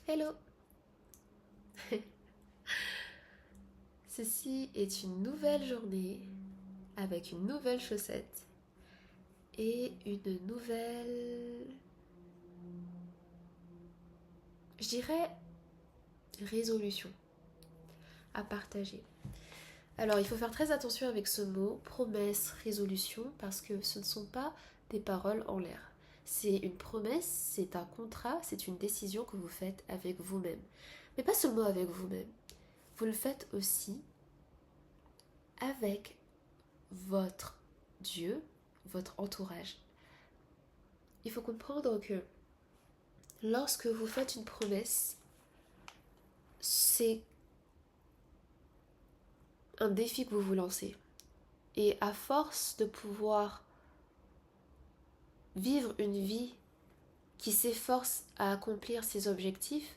Hello. Ceci est une nouvelle journée avec une nouvelle chaussette et une nouvelle, je dirais, résolution à partager. Alors, il faut faire très attention avec ce mot, promesse, résolution, parce que ce ne sont pas des paroles en l'air. C'est une promesse, c'est un contrat, c'est une décision que vous faites avec vous-même. Mais pas seulement avec vous-même, vous le faites aussi avec votre Dieu, votre entourage. Il faut comprendre que lorsque vous faites une promesse, c'est un défi que vous vous lancez. Et à force de pouvoir vivre une vie qui s'efforce à accomplir ses objectifs,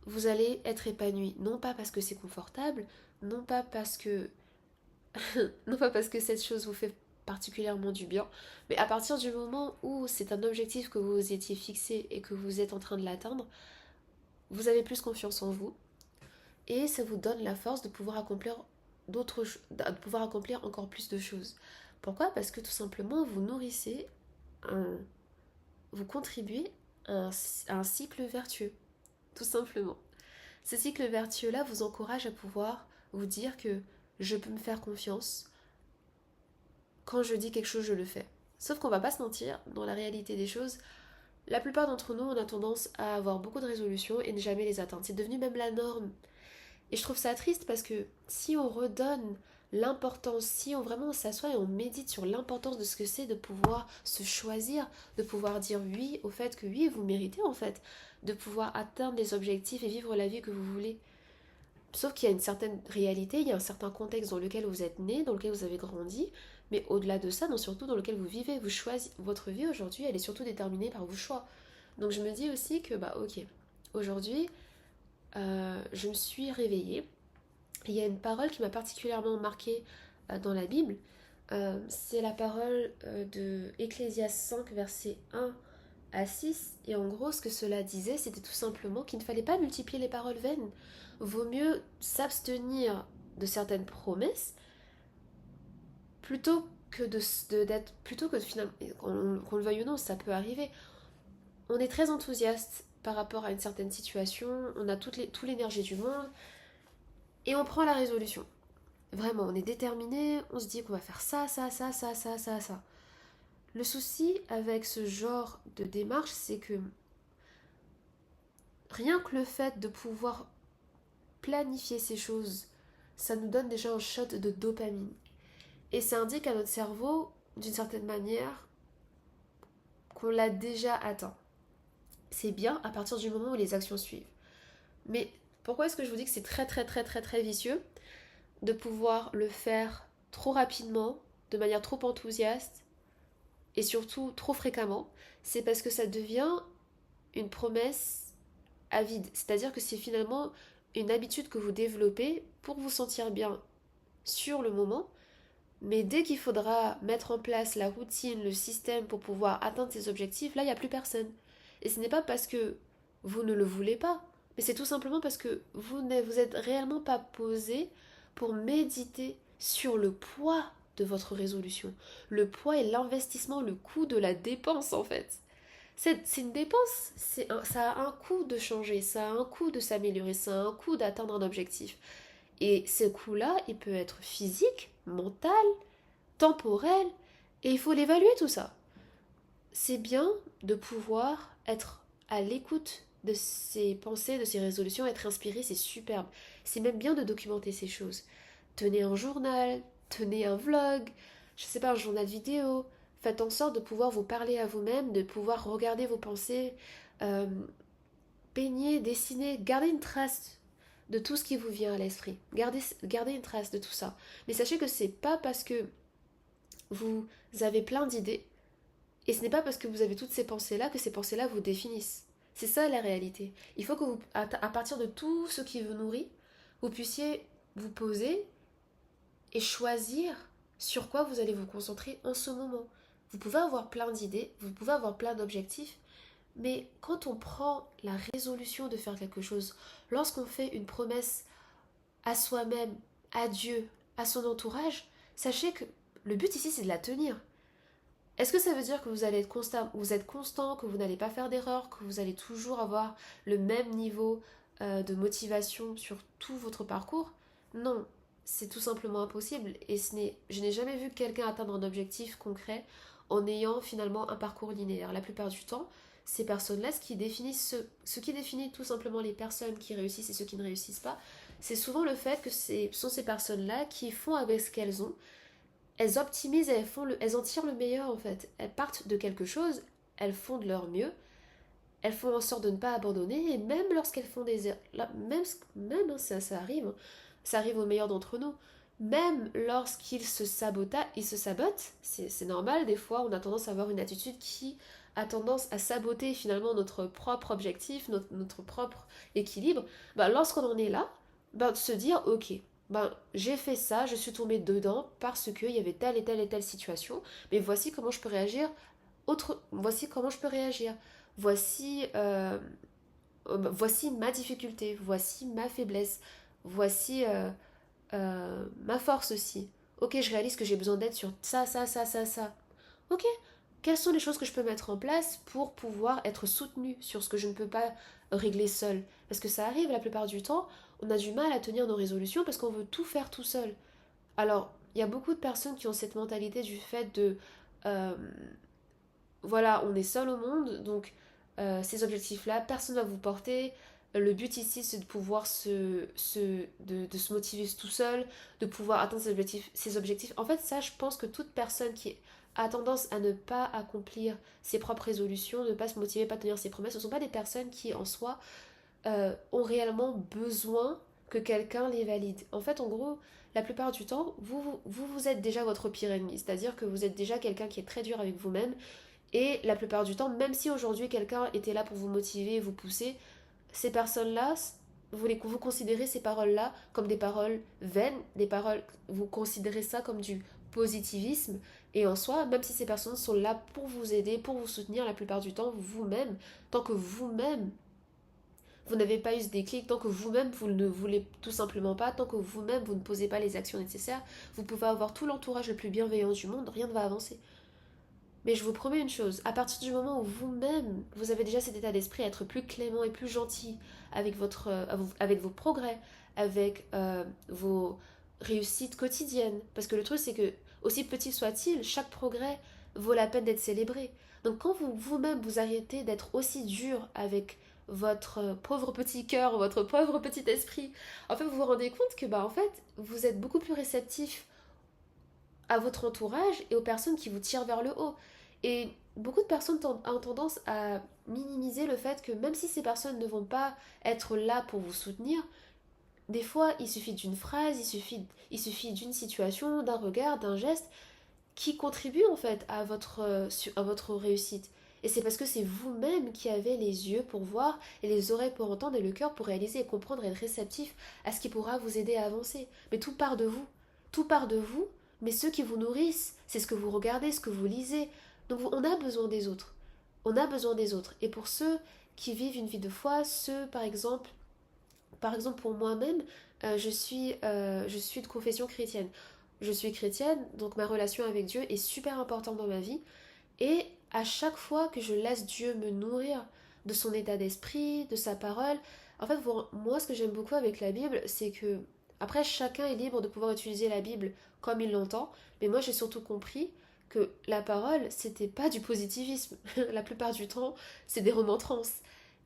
vous allez être épanoui. Non pas parce que c'est confortable, non pas parce que non pas parce que cette chose vous fait particulièrement du bien, mais à partir du moment où c'est un objectif que vous vous étiez fixé et que vous êtes en train de l'atteindre, vous avez plus confiance en vous et ça vous donne la force de pouvoir accomplir de pouvoir accomplir encore plus de choses. Pourquoi? Parce que tout simplement vous nourrissez vous contribuez à un cycle vertueux, tout simplement. Ce cycle vertueux-là vous encourage à pouvoir vous dire que je peux me faire confiance. Quand je dis quelque chose, je le fais. Sauf qu'on va pas se mentir, dans la réalité des choses, la plupart d'entre nous, on a tendance à avoir beaucoup de résolutions et ne jamais les atteindre. C'est devenu même la norme. Et je trouve ça triste parce que si on redonne l'importance, si on vraiment s'assoit et on médite sur l'importance de ce que c'est de pouvoir se choisir, de pouvoir dire oui au fait que oui, vous méritez en fait, de pouvoir atteindre les objectifs et vivre la vie que vous voulez. Sauf qu'il y a une certaine réalité, il y a un certain contexte dans lequel vous êtes né, dans lequel vous avez grandi, mais au-delà de ça, surtout dans lequel vous vivez, vous choisissez, votre vie aujourd'hui, elle est surtout déterminée par vos choix. Donc je me dis aussi que, bah ok, aujourd'hui, je me suis réveillée. Il y a une parole qui m'a particulièrement marquée dans la Bible. C'est la parole de Ecclésias 5, versets 1 à 6. Et en gros, ce que cela disait, c'était tout simplement qu'il ne fallait pas multiplier les paroles vaines. Vaut mieux s'abstenir de certaines promesses plutôt que d'être plutôt que finalement qu'on le veuille ou non, ça peut arriver. On est très enthousiaste par rapport à une certaine situation, on a toute l'énergie du monde et on prend la résolution. Vraiment, on est déterminé, on se dit qu'on va faire ça, ça, ça, ça, ça, ça, ça. Le souci avec ce genre de démarche, c'est que rien que le fait de pouvoir planifier ces choses, ça nous donne déjà un shot de dopamine. Et ça indique à notre cerveau, d'une certaine manière, qu'on l'a déjà atteint. C'est bien à partir du moment où les actions suivent. Mais pourquoi est-ce que je vous dis que c'est très très très très très vicieux de pouvoir le faire trop rapidement, de manière trop enthousiaste et surtout trop fréquemment? C'est parce que ça devient une promesse à vide. C'est-à-dire que c'est finalement une habitude que vous développez pour vous sentir bien sur le moment, mais dès qu'il faudra mettre en place la routine, le système pour pouvoir atteindre ces objectifs, là, il n'y a plus personne. Et ce n'est pas parce que vous ne le voulez pas, mais c'est tout simplement parce que vous ne vous êtes réellement pas posé pour méditer sur le poids de votre résolution. Le poids et l'investissement, le coût de la dépense en fait. C'est une dépense, ça a un coût de changer, ça a un coût de s'améliorer, ça a un coût d'atteindre un objectif. Et ce coût-là, il peut être physique, mental, temporel, et il faut l'évaluer tout ça. C'est bien de pouvoir être à l'écoute de ses pensées, de ses résolutions, être inspiré, c'est superbe. C'est même bien de documenter ces choses. Tenez un journal, tenez un vlog, je sais pas, un journal vidéo. Faites en sorte de pouvoir vous parler à vous-même, de pouvoir regarder vos pensées, euh, peigner, dessiner, gardez une trace de tout ce qui vous vient à l'esprit. Gardez une trace de tout ça. Mais sachez que c'est pas parce que vous avez plein d'idées et ce n'est pas parce que vous avez toutes ces pensées-là que ces pensées-là vous définissent. C'est ça la réalité. Il faut que vous, à partir de tout ce qui vous nourrit, vous puissiez vous poser et choisir sur quoi vous allez vous concentrer en ce moment. Vous pouvez avoir plein d'idées, vous pouvez avoir plein d'objectifs, Mais quand on prend la résolution de faire quelque chose, lorsqu'on fait une promesse à soi-même, à Dieu, à son entourage, sachez que le but ici, c'est de la tenir. Est-ce que ça veut dire que vous allez être constant, vous êtes constant, que vous n'allez pas faire d'erreur, que vous allez toujours avoir le même niveau de motivation sur tout votre parcours? Non, c'est tout simplement impossible. Et je n'ai jamais vu quelqu'un atteindre un objectif concret en ayant finalement un parcours linéaire. La plupart du temps, ces personnes-là, ce qui définit tout simplement les personnes qui réussissent et ceux qui ne réussissent pas, c'est souvent le fait que ce sont ces personnes-là qui font avec ce qu'elles ont, elles optimisent, elles en tirent le meilleur en fait. Elles partent de quelque chose, elles font de leur mieux, elles font en sorte de ne pas abandonner, et même lorsqu'elles font des erreurs, même hein, ça arrive, hein, ça arrive aux meilleurs d'entre nous, même lorsqu'ils ils se sabotent, c'est normal, des fois on a tendance à avoir une attitude qui a tendance à saboter finalement notre propre objectif, notre propre équilibre. Bah, lorsqu'on en est là, bah, de se dire ok, ben, j'ai fait ça, je suis tombée dedans parce qu'il y avait telle et telle situation, mais voici comment je peux réagir. Voici comment je peux réagir. Voici, voici ma difficulté, voici ma faiblesse, voici ma force aussi. Ok, je réalise que j'ai besoin d'aide sur ça. Ok, quelles sont les choses que je peux mettre en place pour pouvoir être soutenue sur ce que je ne peux pas régler seule? Parce que ça arrive la plupart du temps, on a du mal à tenir nos résolutions parce qu'on veut tout faire tout seul. Alors, il y a beaucoup de personnes qui ont cette mentalité du fait de euh, voilà, on est seul au monde, donc ces objectifs-là, personne ne va vous porter. Le but ici, c'est de pouvoir de se motiver tout seul, de pouvoir atteindre ses objectifs. En fait, ça, je pense que toute personne qui a tendance à ne pas accomplir ses propres résolutions, ne pas se motiver, pas tenir ses promesses, ce ne sont pas des personnes qui, en soi, ont réellement besoin que quelqu'un les valide. En fait, en gros, la plupart du temps, vous êtes déjà votre pire ennemi. C'est-à-dire que vous êtes déjà quelqu'un qui est très dur avec vous-même. Et la plupart du temps, même si aujourd'hui quelqu'un était là pour vous motiver, vous pousser, ces personnes-là, vous considérez ces paroles-là comme des paroles vaines, des paroles, vous considérez ça comme du positivisme. Et en soi, même si ces personnes sont là pour vous aider, pour vous soutenir, la plupart du temps, vous-même, tant que vous-même vous n'avez pas eu ce déclic, tant que vous-même vous ne voulez tout simplement pas, tant que vous-même vous ne posez pas les actions nécessaires, vous pouvez avoir tout l'entourage le plus bienveillant du monde, rien ne va avancer. Mais je vous promets une chose, à partir du moment où vous-même, vous avez déjà cet état d'esprit à être plus clément et plus gentil avec, avec vos progrès, avec vos réussites quotidiennes, parce que le truc c'est que, aussi petit soit-il, chaque progrès vaut la peine d'être célébré. Donc quand vous-même vous arrêtez d'être aussi dur avec votre pauvre petit cœur, votre pauvre petit esprit, en fait vous vous rendez compte que bah en fait vous êtes beaucoup plus réceptif à votre entourage et aux personnes qui vous tirent vers le haut. Et beaucoup de personnes ont tendance à minimiser le fait que même si ces personnes ne vont pas être là pour vous soutenir, des fois il suffit d'une phrase, il suffit d'une situation, d'un regard, d'un geste qui contribue en fait à votre réussite. Et c'est parce que c'est vous-même qui avez les yeux pour voir et les oreilles pour entendre et le cœur pour réaliser et comprendre et être réceptif à ce qui pourra vous aider à avancer. Mais tout part de vous. Tout part de vous, mais ceux qui vous nourrissent, c'est ce que vous regardez, ce que vous lisez. Donc on a besoin des autres. On a besoin des autres. Et pour ceux qui vivent une vie de foi, ceux par exemple pour moi-même, je suis de confession chrétienne. Je suis chrétienne, donc ma relation avec Dieu est super importante dans ma vie. Et à chaque fois que je laisse Dieu me nourrir de son état d'esprit, de sa parole, en fait, moi, ce que j'aime beaucoup avec la Bible, c'est que, après, chacun est libre de pouvoir utiliser la Bible comme il l'entend, mais moi, j'ai surtout compris que la parole, c'était pas du positivisme. La plupart du temps, c'est des remontrances.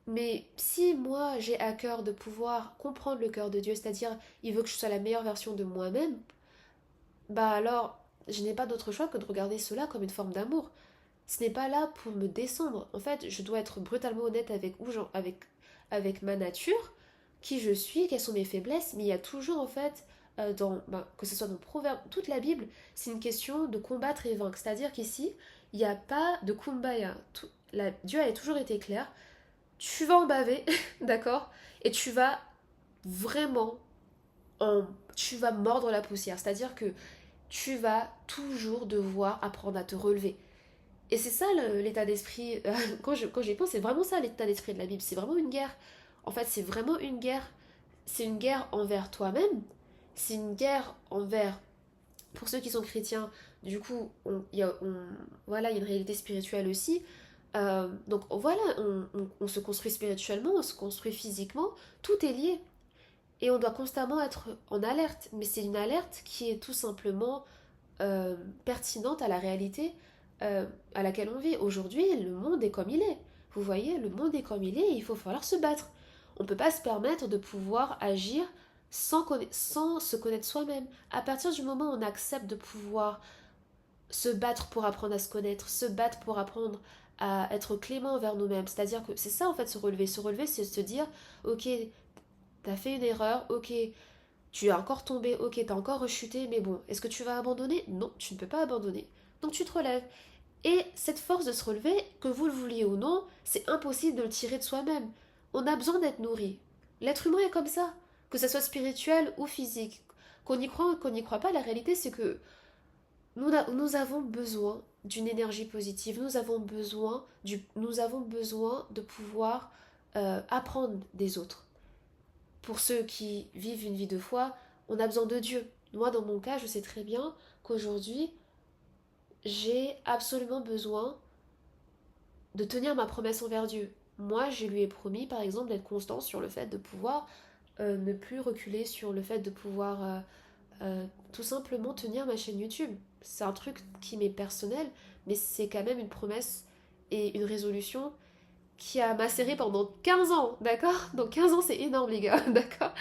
Mais si moi, j'ai à cœur de pouvoir comprendre le cœur de Dieu, c'est-à-dire, il veut que je sois la meilleure version de moi-même, bah alors, je n'ai pas d'autre choix que de regarder cela comme une forme d'amour. Ce n'est pas là pour me descendre. En fait, je dois être brutalement honnête avec ma nature, qui je suis, quelles sont mes faiblesses, mais il y a toujours en fait, que ce soit dans Proverbe, toute la Bible, c'est une question de combattre et vaincre. C'est-à-dire qu'ici, il n'y a pas de kumbaya. Dieu a toujours été clair. Tu vas en baver, d'accord? Et tu vas vraiment tu vas mordre la poussière. C'est-à-dire que tu vas toujours devoir apprendre à te relever. Et c'est ça l'état d'esprit, quand j'y pense, c'est vraiment ça l'état d'esprit de la Bible, c'est vraiment une guerre. En fait, c'est vraiment une guerre. C'est une guerre envers toi-même, c'est une guerre envers, pour ceux qui sont chrétiens, du coup, voilà, il y a une réalité spirituelle aussi. Donc voilà, on se construit spirituellement, on se construit physiquement, tout est lié. Et on doit constamment être en alerte, mais c'est une alerte qui est tout simplement pertinente à la réalité à laquelle on vit. Aujourd'hui, le monde est comme il est. Vous voyez, le monde est comme il est et il faut falloir se battre. On ne peut pas se permettre de pouvoir agir sans se connaître soi-même. À partir du moment où on accepte de pouvoir se battre pour apprendre à se connaître, se battre pour apprendre à être clément envers nous-mêmes, c'est-à-dire que c'est ça en fait se relever. Se relever, c'est se dire, ok, t'as fait une erreur, ok, tu es encore tombé, ok, t'as encore rechuté, mais bon, est-ce que tu vas abandonner? Non, tu ne peux pas abandonner. Donc tu te relèves. Et cette force de se relever, que vous le vouliez ou non, c'est impossible de le tirer de soi-même. On a besoin d'être nourri. L'être humain est comme ça, que ça soit spirituel ou physique. Qu'on y croit ou qu'on n'y croit pas, la réalité c'est que nous avons besoin d'une énergie positive, nous avons besoin de pouvoir apprendre des autres. Pour ceux qui vivent une vie de foi, on a besoin de Dieu. Moi, dans mon cas, je sais très bien qu'aujourd'hui, j'ai absolument besoin de tenir ma promesse envers Dieu. Moi, je lui ai promis, par exemple, d'être constant sur le fait de pouvoir ne plus reculer, sur le fait de pouvoir tout simplement tenir ma chaîne YouTube. C'est un truc qui m'est personnel, mais c'est quand même une promesse et une résolution qui a macéré pendant 15 ans, d'accord? Donc 15 ans, c'est énorme, les gars, d'accord?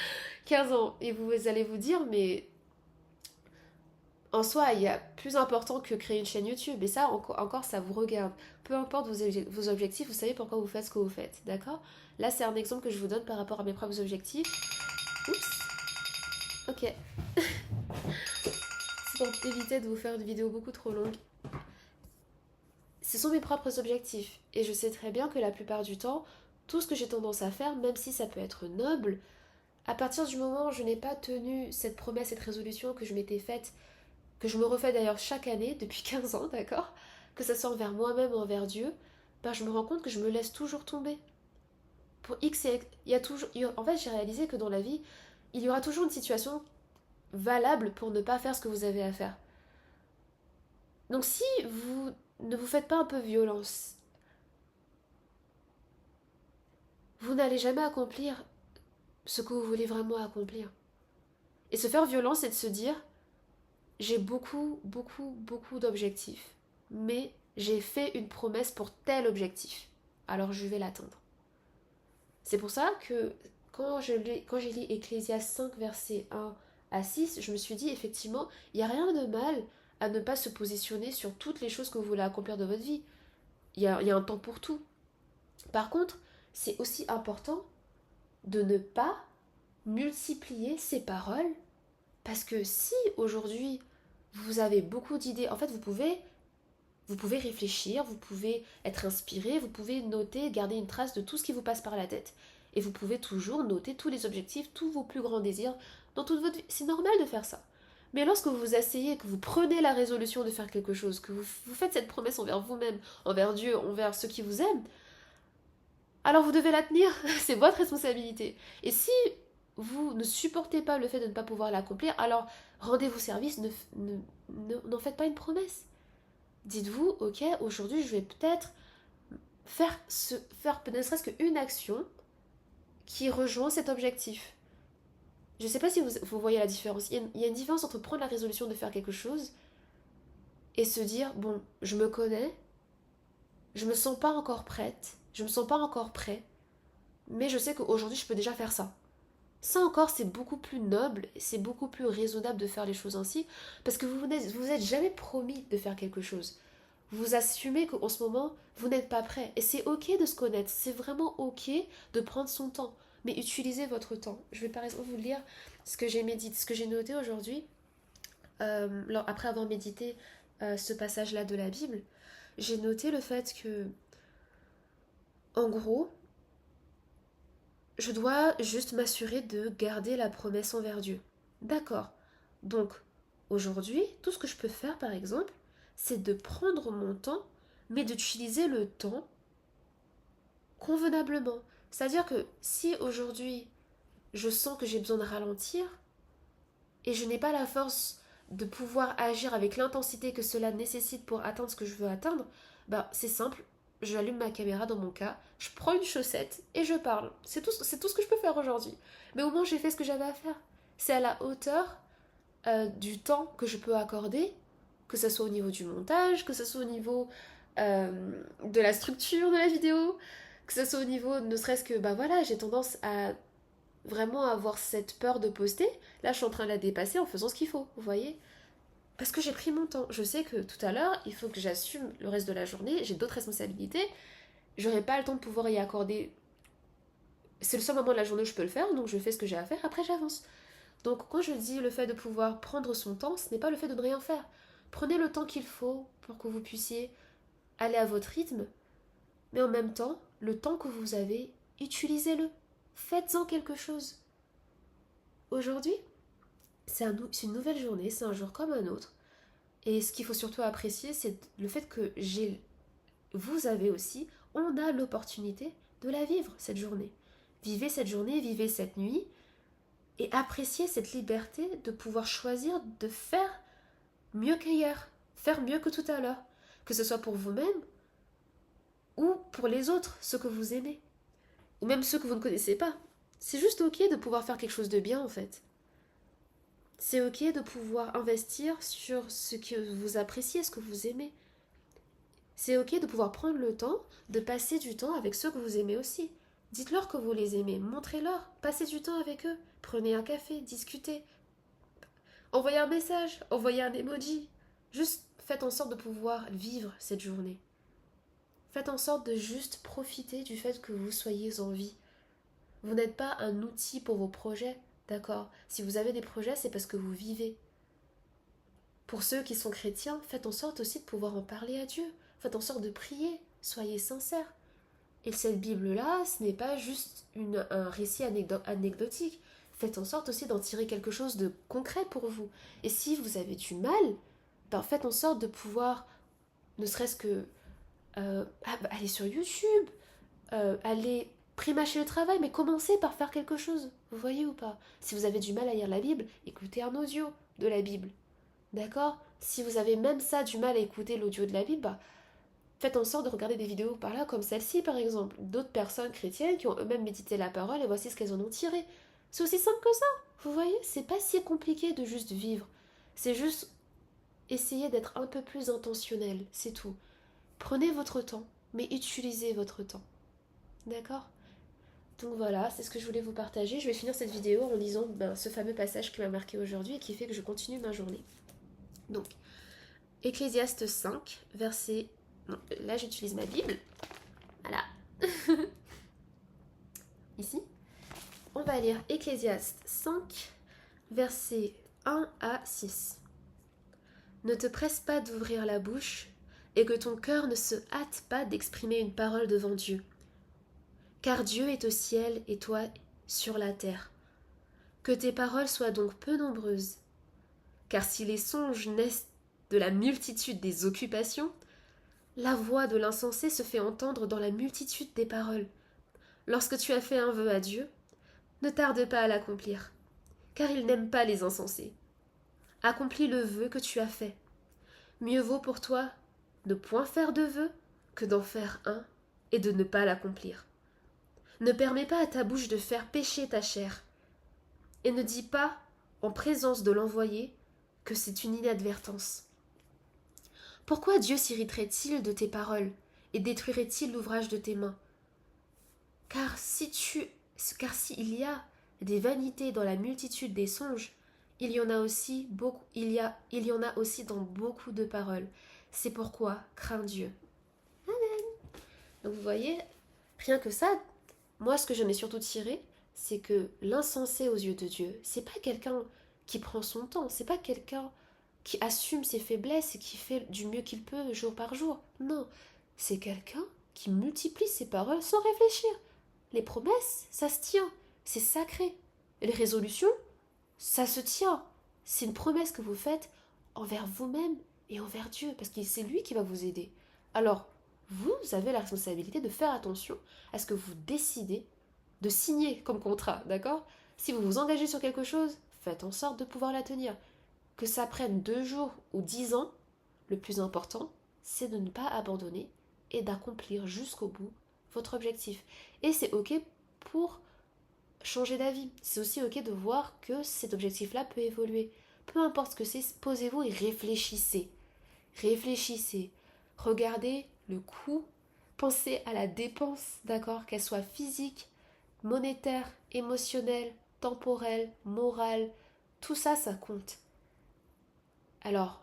15 ans. Et vous allez vous dire, mais en soi, il y a plus important que créer une chaîne YouTube. Et ça, encore, ça vous regarde. Peu importe vos objectifs, vous savez pourquoi vous faites ce que vous faites, d'accord? Là, c'est un exemple que je vous donne par rapport à mes propres objectifs. Oups. Ok. C'est pour éviter de vous faire une vidéo beaucoup trop longue. Ce sont mes propres objectifs. Et je sais très bien que la plupart du temps, tout ce que j'ai tendance à faire, même si ça peut être noble, à partir du moment où je n'ai pas tenu cette promesse, cette résolution que je m'étais faite, que je me refais d'ailleurs chaque année depuis 15 ans, d'accord? Que ça soit envers moi-même ou envers Dieu, ben je me rends compte que je me laisse toujours tomber. Pour X et il y a toujours. En fait, j'ai réalisé que dans la vie, il y aura toujours une situation valable pour ne pas faire ce que vous avez à faire. Donc si vous ne vous faites pas un peu violence, vous n'allez jamais accomplir ce que vous voulez vraiment accomplir. Et se faire violence, c'est de se dire, j'ai beaucoup, beaucoup, beaucoup d'objectifs, mais j'ai fait une promesse pour tel objectif. Alors je vais l'atteindre. C'est pour ça que quand j'ai lu Ecclésias 5, versets 1 à 6, je me suis dit, effectivement, il n'y a rien de mal à ne pas se positionner sur toutes les choses que vous voulez accomplir de votre vie. Il y a un temps pour tout. Par contre, c'est aussi important de ne pas multiplier ses paroles, parce que si aujourd'hui vous avez beaucoup d'idées, en fait vous pouvez réfléchir, vous pouvez être inspiré, vous pouvez noter, garder une trace de tout ce qui vous passe par la tête. Et vous pouvez toujours noter tous les objectifs, tous vos plus grands désirs dans toute votre vie. C'est normal de faire ça. Mais lorsque vous vous asseyez, que vous prenez la résolution de faire quelque chose, que vous faites cette promesse envers vous-même, envers Dieu, envers ceux qui vous aiment, alors vous devez la tenir. C'est votre responsabilité. Et si vous ne supportez pas le fait de ne pas pouvoir l'accomplir, alors rendez-vous service, n'en faites pas une promesse. Dites-vous, ok, aujourd'hui je vais peut-être faire ne serait-ce qu'une action qui rejoint cet objectif. Je ne sais pas si vous voyez la différence. Il y a une différence entre prendre la résolution de faire quelque chose et se dire, bon, je me connais, je me sens pas encore prête, je me sens pas encore prêt, mais je sais qu'aujourd'hui je peux déjà faire ça. Ça encore, c'est beaucoup plus noble, c'est beaucoup plus raisonnable de faire les choses ainsi, parce que vous êtes jamais promis de faire quelque chose. Vous assumez qu'en ce moment, vous n'êtes pas prêt. Et c'est ok de se connaître, c'est vraiment ok de prendre son temps. Mais utilisez votre temps. Je vais par exemple vous lire ce que j'ai médité, ce que j'ai noté aujourd'hui, après avoir médité ce passage-là de la Bible. J'ai noté le fait que, en gros, je dois juste m'assurer de garder la promesse envers Dieu. D'accord. Donc, aujourd'hui, tout ce que je peux faire, par exemple, c'est de prendre mon temps, mais d'utiliser le temps convenablement. C'est-à-dire que si aujourd'hui je sens que j'ai besoin de ralentir et je n'ai pas la force de pouvoir agir avec l'intensité que cela nécessite pour atteindre ce que je veux atteindre, bah c'est simple, j'allume ma caméra dans mon cas, je prends une chaussette et je parle. C'est tout ce que je peux faire aujourd'hui. Mais au moins j'ai fait ce que j'avais à faire. C'est à la hauteur du temps que je peux accorder, que ce soit au niveau du montage, que ce soit au niveau de la structure de la vidéo, que ce soit au niveau, ne serait-ce que, bah voilà, j'ai tendance à vraiment avoir cette peur de poster. Là, je suis en train de la dépasser en faisant ce qu'il faut, vous voyez? Parce que j'ai pris mon temps. Je sais que tout à l'heure, il faut que j'assume le reste de la journée, j'ai d'autres responsabilités, j'aurai pas le temps de pouvoir y accorder. C'est le seul moment de la journée où je peux le faire, donc je fais ce que j'ai à faire, après j'avance. Donc quand je dis le fait de pouvoir prendre son temps, ce n'est pas le fait de ne rien faire. Prenez le temps qu'il faut pour que vous puissiez aller à votre rythme, mais en même temps, le temps que vous avez, utilisez-le. Faites-en quelque chose. Aujourd'hui, c'est une nouvelle journée, c'est un jour comme un autre. Et ce qu'il faut surtout apprécier, c'est le fait que vous avez aussi, on a l'opportunité de la vivre, cette journée. Vivez cette journée, vivez cette nuit, et appréciez cette liberté de pouvoir choisir de faire mieux qu'hier, faire mieux que tout à l'heure, que ce soit pour vous-même ou pour les autres, ceux que vous aimez, ou même ceux que vous ne connaissez pas. C'est juste ok de pouvoir faire quelque chose de bien en fait. C'est ok de pouvoir investir sur ce que vous appréciez, ce que vous aimez. C'est ok de pouvoir prendre le temps de passer du temps avec ceux que vous aimez aussi. Dites-leur que vous les aimez, montrez-leur, passez du temps avec eux, prenez un café, discutez, envoyez un message, envoyez un emoji. Juste faites en sorte de pouvoir vivre cette journée. Faites en sorte de juste profiter du fait que vous soyez en vie. Vous n'êtes pas un outil pour vos projets, d'accord? Si vous avez des projets, c'est parce que vous vivez. Pour ceux qui sont chrétiens, faites en sorte aussi de pouvoir en parler à Dieu. Faites en sorte de prier. Soyez sincères. Et cette Bible-là, ce n'est pas juste un récit anecdotique. Faites en sorte aussi d'en tirer quelque chose de concret pour vous. Et si vous avez du mal, ben faites en sorte de pouvoir, ne serait-ce que aller sur YouTube, aller prémâcher le travail, mais commencez par faire quelque chose. Vous voyez ou pas? Si vous avez du mal à lire la Bible, écoutez un audio de la Bible. D'accord? Si vous avez même ça du mal à écouter l'audio de la Bible, bah, faites en sorte de regarder des vidéos par là, comme celle-ci par exemple. D'autres personnes chrétiennes qui ont eux-mêmes médité la parole et voici ce qu'elles en ont tiré. C'est aussi simple que ça. Vous voyez? C'est pas si compliqué de juste vivre. C'est juste essayer d'être un peu plus intentionnel, c'est tout. Prenez votre temps, mais utilisez votre temps. D'accord? Donc voilà, c'est ce que je voulais vous partager. Je vais finir cette vidéo en lisant ce fameux passage qui m'a marqué aujourd'hui et qui fait que je continue ma journée. Donc, Ecclésiaste 5, verset... Non, là j'utilise ma Bible. Voilà. Ici. On va lire Ecclésiaste 5, versets 1 à 6. Ne te presse pas d'ouvrir la bouche et que ton cœur ne se hâte pas d'exprimer une parole devant Dieu. Car Dieu est au ciel et toi sur la terre. Que tes paroles soient donc peu nombreuses. Car si les songes naissent de la multitude des occupations, la voix de l'insensé se fait entendre dans la multitude des paroles. Lorsque tu as fait un vœu à Dieu, ne tarde pas à l'accomplir, car il n'aime pas les insensés. Accomplis le vœu que tu as fait. Mieux vaut pour toi ne point faire de vœu que d'en faire un et de ne pas l'accomplir. Ne permets pas à ta bouche de faire pécher ta chair, et ne dis pas, en présence de l'envoyé, que c'est une inadvertance. Pourquoi Dieu s'irriterait-il de tes paroles et détruirait-il l'ouvrage de tes mains? Car s'il y a des vanités dans la multitude des songes, il y en a aussi dans beaucoup de paroles. C'est pourquoi crains Dieu. Amen. Donc vous voyez, rien que ça, moi ce que j'en ai surtout tiré, c'est que l'insensé aux yeux de Dieu, c'est pas quelqu'un qui prend son temps, c'est pas quelqu'un qui assume ses faiblesses et qui fait du mieux qu'il peut jour par jour. Non, c'est quelqu'un qui multiplie ses paroles sans réfléchir. Les promesses, ça se tient, c'est sacré. Et les résolutions, ça se tient. C'est une promesse que vous faites envers vous-même et envers Dieu, parce que c'est lui qui va vous aider. Alors, vous avez la responsabilité de faire attention à ce que vous décidez de signer comme contrat, d'accord? Si vous vous engagez sur quelque chose, faites en sorte de pouvoir la tenir. Que ça prenne 2 jours ou 10 ans, le plus important, c'est de ne pas abandonner et d'accomplir jusqu'au bout votre objectif. Et c'est ok pour changer d'avis. C'est aussi ok de voir que cet objectif-là peut évoluer. Peu importe ce que c'est, posez-vous et réfléchissez. Réfléchissez. Regardez le coût. Pensez à la dépense, d'accord? Qu'elle soit physique, monétaire, émotionnelle, temporelle, morale. Tout ça, ça compte. Alors,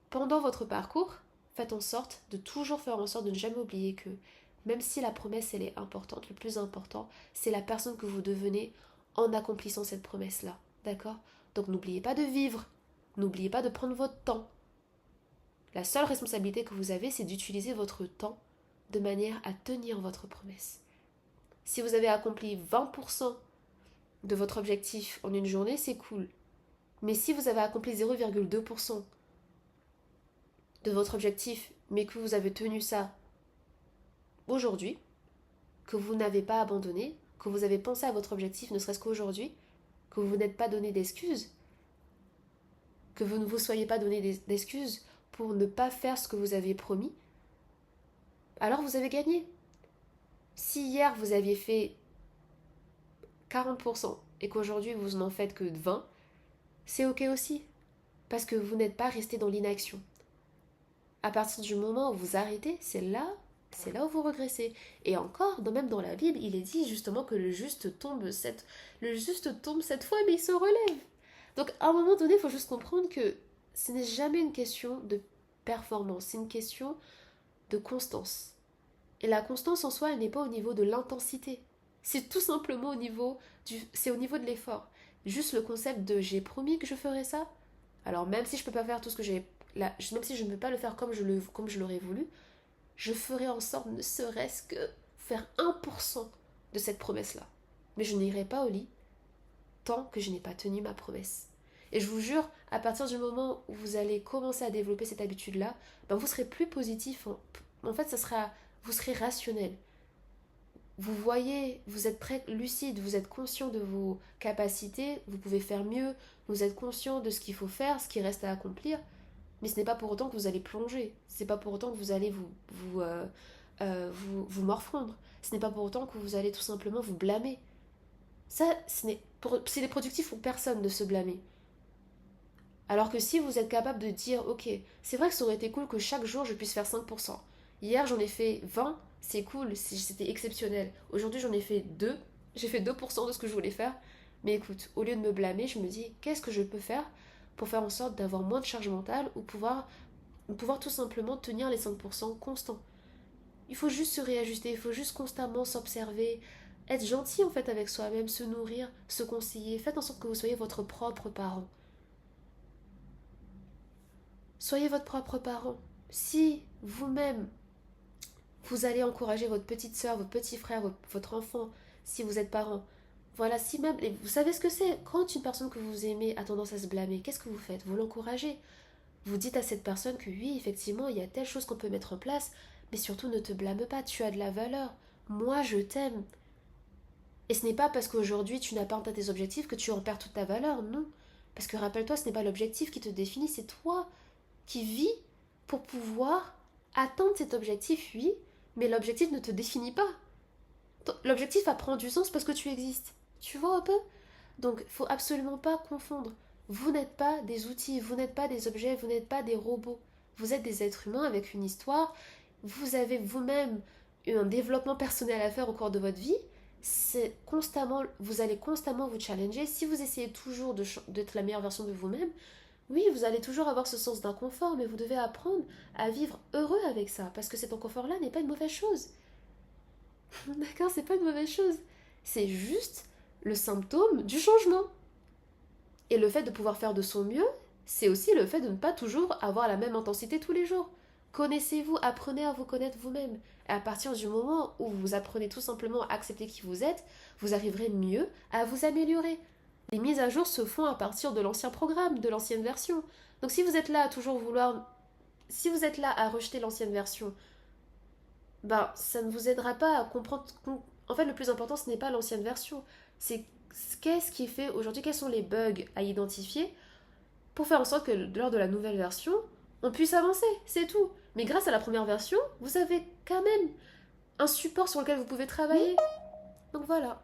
pendant votre parcours, faites en sorte de toujours faire en sorte de ne jamais oublier que même si la promesse elle est importante, le plus important, c'est la personne que vous devenez en accomplissant cette promesse-là. D'accord? Donc n'oubliez pas de vivre, n'oubliez pas de prendre votre temps. La seule responsabilité que vous avez, c'est d'utiliser votre temps de manière à tenir votre promesse. Si vous avez accompli 20% de votre objectif en une journée, c'est cool. Mais si vous avez accompli 0,2% de votre objectif, mais que vous avez tenu ça aujourd'hui, que vous n'avez pas abandonné, que vous avez pensé à votre objectif ne serait-ce qu'aujourd'hui, que vous n'êtes pas donné d'excuses, que vous ne vous soyez pas donné d'excuses pour ne pas faire ce que vous aviez promis, alors vous avez gagné. Si hier vous aviez fait 40% et qu'aujourd'hui vous n'en faites que 20%, c'est ok aussi, parce que vous n'êtes pas resté dans l'inaction. À partir du moment où vous arrêtez, c'est là où vous regressez. Et encore, même dans la Bible, il est dit justement que le juste tombe 7 fois, mais il se relève. Donc à un moment donné, il faut juste comprendre que ce n'est jamais une question de performance, c'est une question de constance. Et la constance en soi, elle n'est pas au niveau de l'intensité. C'est tout simplement c'est au niveau de l'effort. Juste le concept de j'ai promis que je ferais ça. Alors même si je peux pas faire tout ce que même si je ne peux pas le faire comme je l'aurais voulu, je ferai en sorte ne serait-ce que faire 1% de cette promesse-là. Mais je n'irai pas au lit tant que je n'ai pas tenu ma promesse. Et je vous jure, à partir du moment où vous allez commencer à développer cette habitude-là, vous serez plus positif. En fait, vous serez rationnel. Vous voyez, vous êtes très lucide, vous êtes conscient de vos capacités, vous pouvez faire mieux, vous êtes conscient de ce qu'il faut faire, ce qui reste à accomplir. Mais ce n'est pas pour autant que vous allez plonger. Ce n'est pas pour autant que vous allez vous morfondre. Ce n'est pas pour autant que vous allez tout simplement vous blâmer. Ça, c'est productif pour personne de se blâmer. Alors que si vous êtes capable de dire, ok, c'est vrai que ça aurait été cool que chaque jour je puisse faire 5%. Hier j'en ai fait 20, c'est cool, c'était exceptionnel. Aujourd'hui j'en ai fait 2, j'ai fait 2% de ce que je voulais faire. Mais écoute, au lieu de me blâmer, je me dis, qu'est-ce que je peux faire pour faire en sorte d'avoir moins de charge mentale ou pouvoir tout simplement tenir les 5% constants. Il faut juste se réajuster, il faut juste constamment s'observer, être gentil en fait avec soi-même, se nourrir, se conseiller. Faites en sorte que vous soyez votre propre parent. Soyez votre propre parent. Si vous-même, vous allez encourager votre petite soeur, votre petit frère, votre enfant, si vous êtes parent, voilà, si même, et vous savez ce que c'est, quand une personne que vous aimez a tendance à se blâmer, qu'est-ce que vous faites? Vous l'encouragez. Vous dites à cette personne que oui, effectivement, il y a telle chose qu'on peut mettre en place, mais surtout ne te blâme pas, tu as de la valeur. Moi, je t'aime. Et ce n'est pas parce qu'aujourd'hui tu n'as pas atteint tes objectifs que tu en perds toute ta valeur, non. Parce que rappelle-toi, ce n'est pas l'objectif qui te définit, c'est toi qui vis pour pouvoir atteindre cet objectif, oui, mais l'objectif ne te définit pas. L'objectif va prendre du sens parce que tu existes. Tu vois un peu? Donc, il faut absolument pas confondre. Vous n'êtes pas des outils, vous n'êtes pas des objets, vous n'êtes pas des robots. Vous êtes des êtres humains avec une histoire. Vous avez vous-même eu un développement personnel à faire au cours de votre vie. Vous allez constamment vous challenger. Si vous essayez toujours d'être la meilleure version de vous-même, oui, vous allez toujours avoir ce sens d'inconfort, mais vous devez apprendre à vivre heureux avec ça, parce que cet inconfort-là n'est pas une mauvaise chose. D'accord, c'est pas une mauvaise chose. C'est juste le symptôme du changement. Et le fait de pouvoir faire de son mieux, c'est aussi le fait de ne pas toujours avoir la même intensité tous les jours. Connaissez-vous, apprenez à vous connaître vous-même. Et à partir du moment où vous apprenez tout simplement à accepter qui vous êtes, vous arriverez mieux à vous améliorer. Les mises à jour se font à partir de l'ancien programme, de l'ancienne version. Donc si vous êtes là à toujours vouloir... Si vous êtes là à rejeter l'ancienne version, ben, ça ne vous aidera pas à comprendre. En fait, le plus important, ce n'est pas l'ancienne version, c'est qu'est-ce qui fait aujourd'hui, quels sont les bugs à identifier pour faire en sorte que lors de la nouvelle version, on puisse avancer, c'est tout. Mais grâce à la première version, vous avez quand même un support sur lequel vous pouvez travailler. Donc voilà.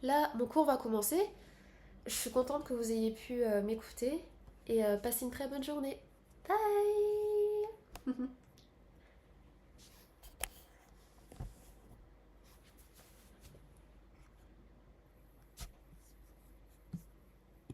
Là, mon cours va commencer. Je suis contente que vous ayez pu m'écouter et passer une très bonne journée. Bye!